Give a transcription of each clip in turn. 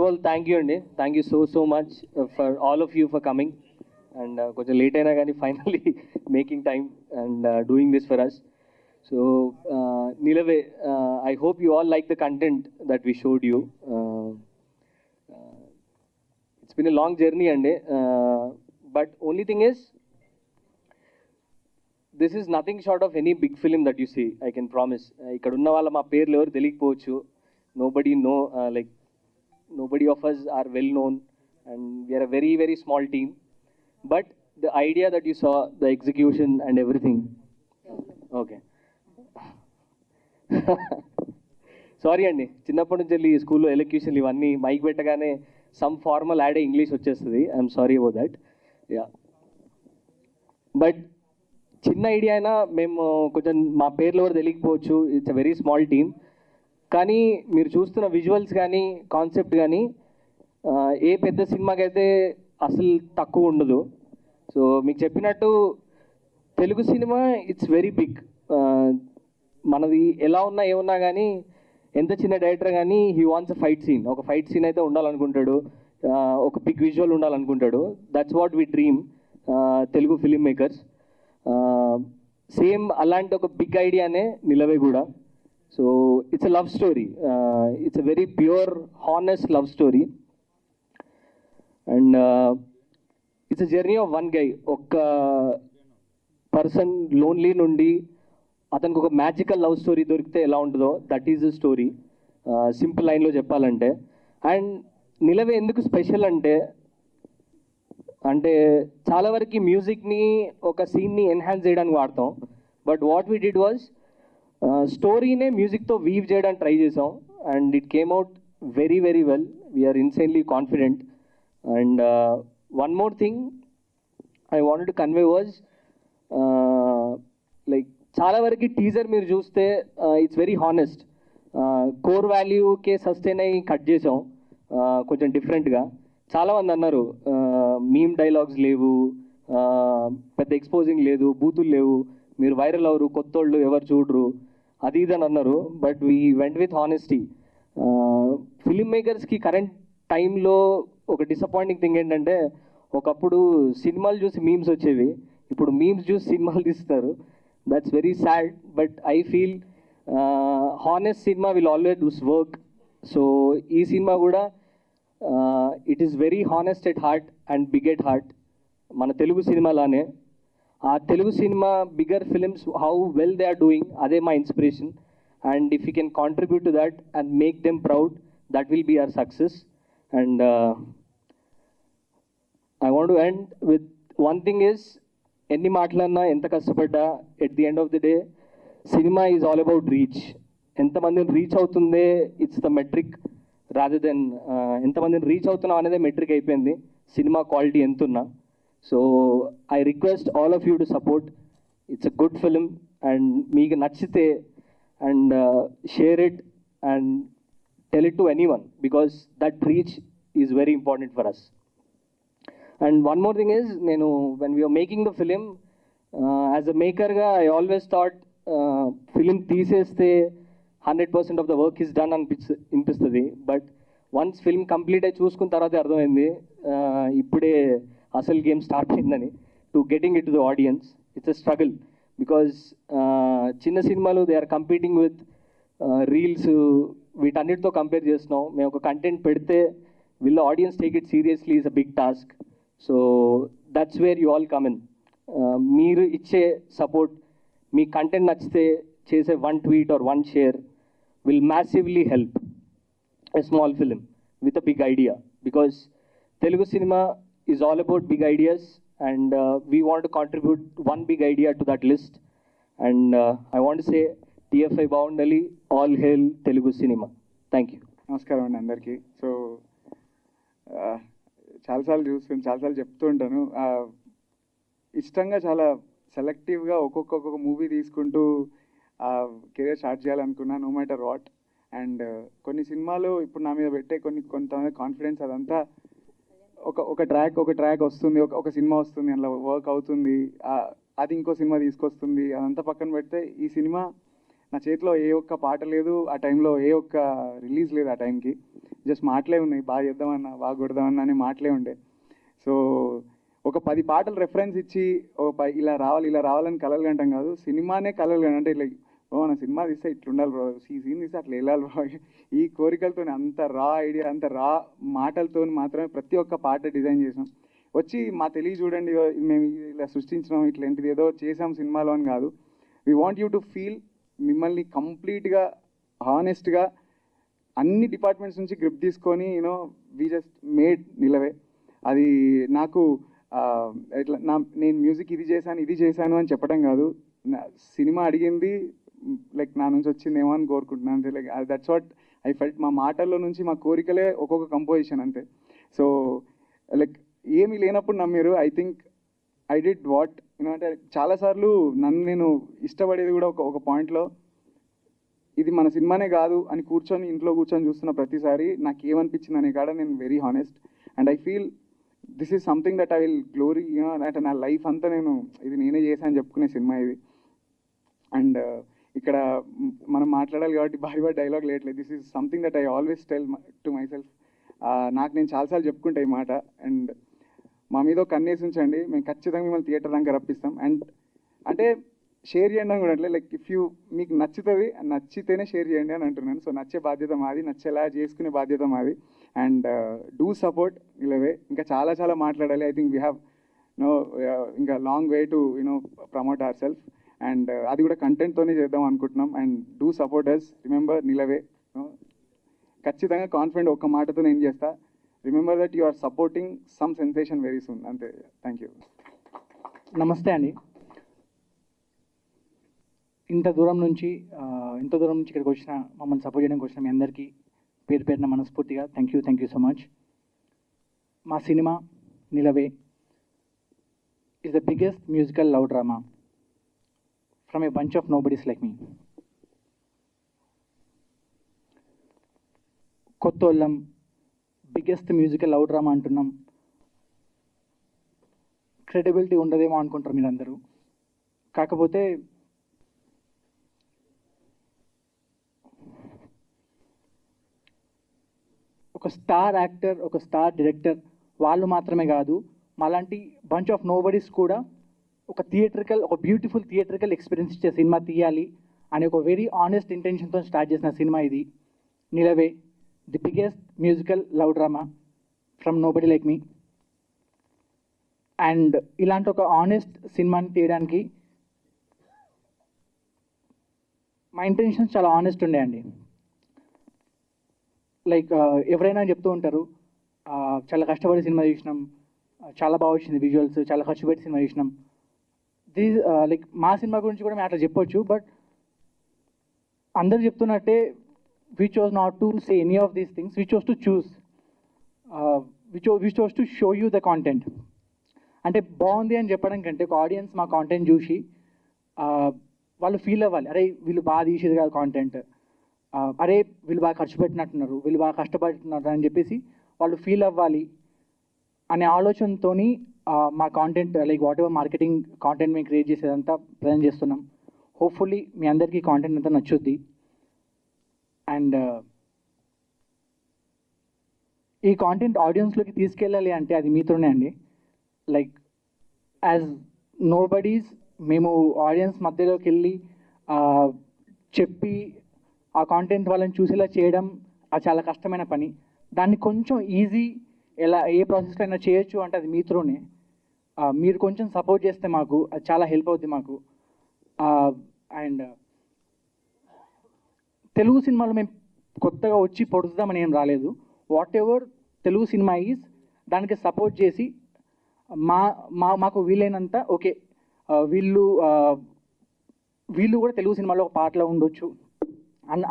all, thank you, Andy. Thank you so much for all of you for coming. And కొంచెం late అయినా కానీ finally making time and doing this for us. So, Nilave, I hope you all like the content that we showed you. It's been a long journey, Andy. But only thing is, this is nothing short of any big film that you see, I can promise. ఇక్కడ ఉన్న వాళ్ళ మా పేర్లు ఎవరు తెలియకపోవచ్చు. Nobody of us are well known, and we are a very, very small team. But the idea that you saw, the execution and everything. Okay. Sorry అండి, చిన్నప్పటి నుంచి వెళ్ళి స్కూల్లో ఎలక్యూషన్లు ఇవన్నీ మైక్ పెట్టగానే సమ్ ఫార్మల్ యాడ్ ఇంగ్లీష్ వచ్చేస్తుంది. I'm sorry about that. Yeah, but చిన్న idea అయినా మేము కొంచెం మా పేర్లు ఎవరు తెలియకపోవచ్చు. It's a very small team. కానీ మీరు చూస్తున్న విజువల్స్ కానీ కాన్సెప్ట్ కానీ ఏ పెద్ద సినిమాకి అయితే అసలు తక్కువ ఉండదు. సో మీకు చెప్పినట్టు తెలుగు సినిమా ఇట్స్ వెరీ బిగ్. మనది ఎలా ఉన్నా ఏమున్నా కానీ ఎంత చిన్న డైరెక్టర్ కానీ he wants a fight scene. ఒక ఫైట్ సీన్ అయితే ఉండాలనుకుంటాడు, ఒక బిగ్ విజువల్ ఉండాలనుకుంటాడు. That's what we dream Telugu film makers. Same అలాంటి ఒక బిగ్ ఐడియానే నిలవే కూడా. So it's a love story. It's a very pure honest love story. And it's a journey of one guy. ఒక person lonely నుండి అతనికి ఒక magical love story దొరికితే ఎలా ఉంటుందో that is the story, simple లైన్లో చెప్పాలంటే. అండ్ నిలవే ఎందుకు స్పెషల్ అంటే చాలా వరకు మ్యూజిక్ని ఒక సీన్ని ఎన్హాన్స్ చేయడానికి వాడతాం. But what we did was స్టోరీనే మ్యూజిక్తో వీవ్ చేయడానికి ట్రై చేసాం. And it came out very very well. We're insanely confident. And one more thing I wanted to convey was, like చాలా వరకు టీజర్ మీరు చూస్తే ఇట్స్ వెరీ హానెస్ట్. కోర్ వాల్యూకే sustain అయ్యి కట్ చేసాం కొంచెం డిఫరెంట్గా. చాలామంది అన్నారు మీమ్ డైలాగ్స్ లేవు, పెద్ద ఎక్స్పోజింగ్ లేదు, బూతులు లేవు, మీరు వైరల్ అవరు, కొత్తోళ్ళు ఎవరు చూడరు, అది ఇది అని అన్నారు. But we went with honesty. Film మేకర్స్కి కరెంట్ టైంలో ఒక డిసప్పాయింటింగ్ థింగ్ ఏంటంటే, ఒకప్పుడు సినిమాలు చూసి మీమ్స్ వచ్చేవి, ఇప్పుడు మీమ్స్ చూసి సినిమాలు తీస్తారు. That's very sad. But I feel honest cinema will always work. So ఈ సినిమా కూడా it is very honest at heart and big at heart. మన తెలుగు సినిమాలానే ఆ Telugu cinema bigger films how well they are doing, అదే మా inspiration. And if you can contribute to that and make them proud, that will be our success. And I want to end with one thing is, ఎన్ని మాటలన్నా ఎంత కష్టపడ్డా at the end of the day సినిమా is all about reach. ఎంతమందిని reach అవుతుందే it's the metric rather than ఎంతమందిని reach అవుతున్నాం అనేదే మెట్రిక్ అయిపోయింది సినిమా క్వాలిటీ ఎంతున్నా. So I request all of you to support. It's a good film and మీకు నచ్చితే and share it and tell it to anyone, because that reach is very important for us. And one more thing is, నేను when we're making the film as a మేకర్గా I always thought film తీసేస్తే 100% of the work is done అనిపిస్తుంది. But once film complete అయి చూసుకున్న తర్వాత అర్థమైంది ఇప్పుడే అసలు గేమ్ స్టార్ట్ అయిందని. To getting it to the audience it's a struggle, because చిన్న సినిమాలు they are competing with reels, వీటన్నిటితో కంపేర్ చేస్తున్నాం. మేము ఒక కంటెంట్ పెడితే will audience take it seriously is a big task. So that's where you all come in. మీరు ఇచ్చే support, మీ content నచ్చితే చేసే one tweet or one share will massively help a small film with a big idea, because Telugu cinema is all about big ideas, and we want to contribute one big idea to that list. And I want to say TFI Bavundali, all hail Telugu cinema. Thank you. నమస్కారం అండి అందరికీ. So చాలాసార్లు చెప్తూ ఉంటాను, ఇష్టంగా చాలా సెలెక్టివ్గా ఒక్కొక్క movie తీసుకుంటూ కెరీర్ స్టార్ట్ చేయాలనుకున్నా, నో మ్యాటర్ వాట్. అండ్ కొన్ని సినిమాలు ఇప్పుడు నా మీద పెట్టే కొంతమంది కాన్ఫిడెన్స్, అదంతా ఒక ట్రాక్ వస్తుంది, ఒక సినిమా వస్తుంది, అందులో వర్క్ అవుతుంది, అది ఇంకో సినిమా తీసుకొస్తుంది, అదంతా పక్కన పెడితే ఈ సినిమా నా చేతిలో ఏ ఒక్క పాట లేదు, ఆ టైంలో ఏ ఒక్క రిలీజ్ లేదు. ఆ టైంకి జస్ట్ మాటలే ఉన్నాయి, బాగా చేద్దామన్నా బాగా కొడదామన్నా అనే మాటలే ఉండే. సో ఒక 10 పాటలు రెఫరెన్స్ ఇచ్చి ఇలా రావాలి ఇలా రావాలని కలలు కంటాం కాదు, సినిమానే కలలు కంటాం. అంటే లైక్ మన సినిమా తీస్తే ఇట్లుండాలి బ్రో, ఈ సీన్ తీస్తే అట్లా వెళ్ళాలి బ్రో, ఈ కోరికలతో అంత రా ఐడియా, అంత రా మాటలతో మాత్రమే ప్రతి ఒక్క పాట డిజైన్ చేసాం. వచ్చి మా తెలియ చూడండి మేము ఇలా సృష్టించినాం, ఇట్లాంటిది ఏదో చేసాం సినిమాలో అని కాదు. We want you to feel, మిమ్మల్ని కంప్లీట్గా హానెస్ట్గా అన్ని డిపార్ట్మెంట్స్ నుంచి గ్రిప్ తీసుకొని వీ జస్ట్ మేడ్ నిలవే. అది నాకు ఇట్లా నేను మ్యూజిక్ ఇది చేశాను అని చెప్పడం కాదు, సినిమా అడిగింది లైక్ నా నుంచి వచ్చిందేమో అని కోరుకుంటున్నాను అంతే. Like that's what I felt. మా మాటల్లో నుంచి మా కోరికలే ఒక్కొక్క కంపోజిషన్ అంతే. సో లైక్ ఏమీ లేనప్పుడు నమ్మారు. I think I did what అంటే చాలాసార్లు నన్ను నేను ఇష్టపడేది కూడా ఒక పాయింట్లో ఇది మన సినిమానే కాదు అని ఇంట్లో కూర్చొని చూస్తున్న ప్రతిసారి నాకు ఏమనిపించింది అనే కాడ నేను very honest. And I feel this is something that I will glory అంటే నా లైఫ్ అంతా ఇది నేనే చేశాను చెప్పుకునే సినిమా ఇది. అండ్ ఇక్కడ మనం మాట్లాడాలి కాబట్టి భారీ డైలాగ్ లేట్లేదు. This is something that I always tell to myself. నాకు నేను చాలాసార్లు చెప్పుకుంటా ఈ మాట. అండ్ మా మీద ఒక కన్నేసి ఉంచండి, మేము ఖచ్చితంగా మిమ్మల్ని థియేటర్ దాకా రప్పిస్తాం. అండ్ అంటే షేర్ చేయండి అని కూడా అంటే లైక్ ఇఫ్ మీకు నచ్చితేనే షేర్ చేయండి అని అంటున్నాను. సో నచ్చే బాధ్యత మాది, నచ్చేలా చేసుకునే బాధ్యత మాది. And do support Nilave. ఇంకా చాలా మాట్లాడాలి. ఐ థింక్ వీ హ్యావ్ ఇంకా long way to promote ourself. And అది కూడా కంటెంట్తోనే చేద్దాం అనుకుంటున్నాం. And do support us. Remember Nilave. ఖచ్చితంగా కాన్ఫిడెంట్ ఒక్క మాటతో నేను చేస్తా. Remember that you are supporting some sensation very soon. అంతే. Thank you. నమస్తే అండి. ఇంత దూరం నుంచి ఇక్కడికి వచ్చిన, మమ్మల్ని సపోర్ట్ చేయడానికి వచ్చిన మీ అందరికీ పేరు పేరున మనస్ఫూర్తిగా థ్యాంక్ యూ సో మచ్. మా సినిమా Nilave is the biggest musical love drama from a bunch of nobodies like me. కొత్తోళ్ళం బిగ్గెస్ట్ మ్యూజికల్ లవ్ డ్రామా అంటున్నాం. క్రెడిబిలిటీ ఉండదేమో అనుకుంటారు మీరందరూ. కాకపోతే ఒక స్టార్ యాక్టర్, ఒక స్టార్ డైరెక్టర్ వాళ్ళు మాత్రమే కాదు, మాలాంటి బంచ్ ఆఫ్ నోబడీస్ కూడా ఒక బ్యూటిఫుల్ థియేట్రికల్ ఎక్స్పీరియన్స్ ఇచ్చే సినిమా తీయాలి అనే ఒక వెరీ ఆనెస్ట్ ఇంటెన్షన్తో స్టార్ట్ చేసిన సినిమా ఇది Nilave, the biggest musical love drama from nobody like me. And ఇలాంటి ఒక ఆనెస్ట్ సినిమాని తీయడానికి మా ఇంటెన్షన్స్ చాలా ఆనెస్ట్ ఉండేయండి. లైక్ ఎవరైనా చెప్తూ ఉంటారు చాలా కష్టపడి సినిమా చూసినాం, చాలా బాగా వచ్చింది విజువల్స్, చాలా ఖర్చు పెట్టి సినిమా చూసినాం. లైక్ మా సినిమా గురించి కూడా మేము అట్లా చెప్పొచ్చు. బట్ అందరు చెప్తున్నట్టే we chose not to say any of these things. We chose to choose. We chose to show you the content. అంటే బాగుంది అని చెప్పడం కంటే ఒక ఆడియన్స్ మా కాంటెంట్ చూసి వాళ్ళు ఫీల్ అవ్వాలి, అరే వీళ్ళు బాగా తీసేది కాదు కాంటెంట్, అరే వీళ్ళు బాగా ఖర్చు పెట్టినట్టున్నారు, వీళ్ళు బాగా కష్టపడుతున్నారు అని చెప్పేసి వాళ్ళు ఫీల్ అవ్వాలి అనే ఆలోచనతో మా content like what ever marketing content మేము క్రియేట్ చేసేదంతా ప్రజెంట్ చేస్తున్నాం. హోప్ఫుల్లీ మీ అందరికీ కాంటెంట్ అంతా నచ్చుద్ది. అండ్ ఈ కాంటెంట్ ఆడియన్స్లోకి తీసుకెళ్ళాలి అంటే అది మీతోనే అండి. లైక్ యాజ్ నోబడీస్ మేము ఆడియన్స్ మధ్యలోకి వెళ్ళి చెప్పి ఆ కాంటెంట్ వాళ్ళని చూసేలా చేయడం అది చాలా కష్టమైన పని. దాన్ని కొంచెం ఎలా ఏ ప్రాసెస్లో అయినా చేయొచ్చు అంటే అది మీతోనే. మీరు కొంచెం సపోర్ట్ చేస్తే మాకు అది చాలా హెల్ప్ అవుతుంది మాకు. అండ్ తెలుగు సినిమాలో మేము కొత్తగా వచ్చి పొడుద్దామని ఏం రాలేదు. What ever Telugu cinema is దానికి సపోర్ట్ చేసి మాకు వీలైనంత ఓకే వీళ్ళు కూడా తెలుగు సినిమాలో ఒక పాటలో ఉండొచ్చు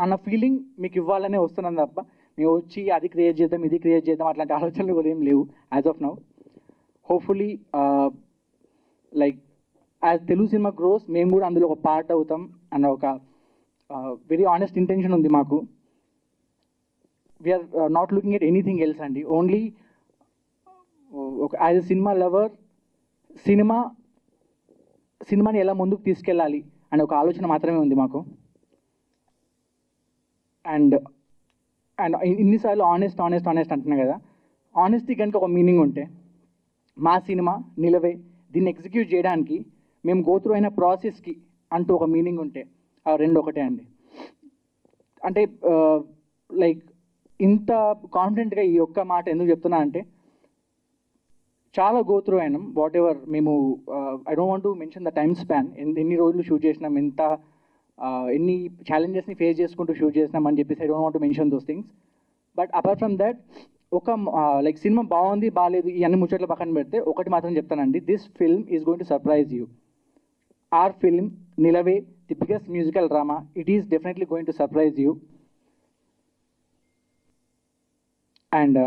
అన్న ఫీలింగ్ మీకు ఇవ్వాలనే వస్తున్నాను తప్ప మేము వచ్చి అది క్రియేట్ చేద్దాం ఇది క్రియేట్ చేద్దాం అట్లాంటి ఆలోచనలు కూడా ఏం లేవు as of now. Hopefully like as Telugu cinema gross మేము కూడా అందులో ఒక పార్ట్ అవుతాం అన్న ఒక వెరీ ఆనెస్ట్ ఇంటెన్షన్ ఉంది మాకు. We are not looking at anything else అండి. ఓన్లీ ఒక యాజ్ ఎ సినిమా లవర్ సినిమాని ఎలా ముందుకు తీసుకెళ్ళాలి అనే ఒక ఆలోచన మాత్రమే ఉంది మాకు. అండ్ అండ్ ఇన్నిసార్లు ఆనెస్ట్ ఆనెస్ట్ ఆనెస్ట్ అంటున్నా కదా, ఆనెస్టీ కనుక ఒక మీనింగ్ ఉంటే మా సినిమా నిలవే దీన్ని ఎగ్జిక్యూట్ చేయడానికి మేము గోత్రు అయిన ప్రాసెస్కి అంటూ ఒక మీనింగ్ ఉంటే ఆ రెండు ఒకటే అండి. అంటే లైక్ ఇంత కాన్ఫిడెంట్గా ఈ ఒక్క మాట ఎందుకు చెప్తున్నా అంటే చాలా గోత్రు అయినాం. వాట్ ఎవర్ మేము I don't want to mention the time span, ఎన్ని రోజులు షూట్ చేసినాం, ఎన్ని ఛాలెంజెస్ని ఫేస్ చేసుకుంటూ షూట్ చేసినాం అని చెప్పేసి I don't want to mention those things. But apart from that ఒక లైక్ సినిమా బాగుంది బాగాలేదు ఈ అన్ని ముచ్చట్లు పక్కన పెడితే ఒకటి మాత్రం చెప్తానండి, this film is going to surprise you. Our film Nilave the biggest musical drama, it is definitely going to surprise you. And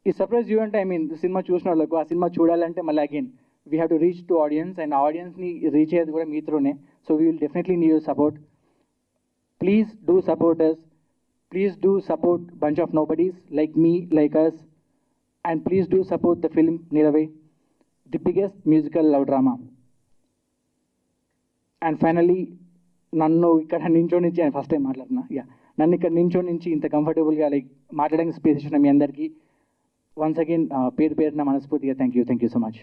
ఈ సర్ప్రైజ్ యూ అంటే ఐ మీన్ సినిమా చూసిన వాళ్ళకు ఆ సినిమా చూడాలంటే మళ్ళీ again we have to reach to audience, and ఆడియన్స్ని రీచ్ అయ్యేది కూడా మీ త్రూనే. So we will definitely need your support. Please do support us. Please do support bunch of nobodies like me, like us, and please do support the film Nilavai, the biggest musical love drama. And finally, నన్ను ఇక్కడ నించో నుంచి first time మాట్లాడుతున్నా, నన్ను ఇక్కడ నించో నుంచి ఇంత కంఫర్టబుల్గా like మాట్లాడడానికి స్పేస్ ఇచ్చిన మీ అందరికీ వన్స్ అగైన్ పేరు పేరున మనస్ఫూర్తిగా థ్యాంక్ యూ సో మచ్.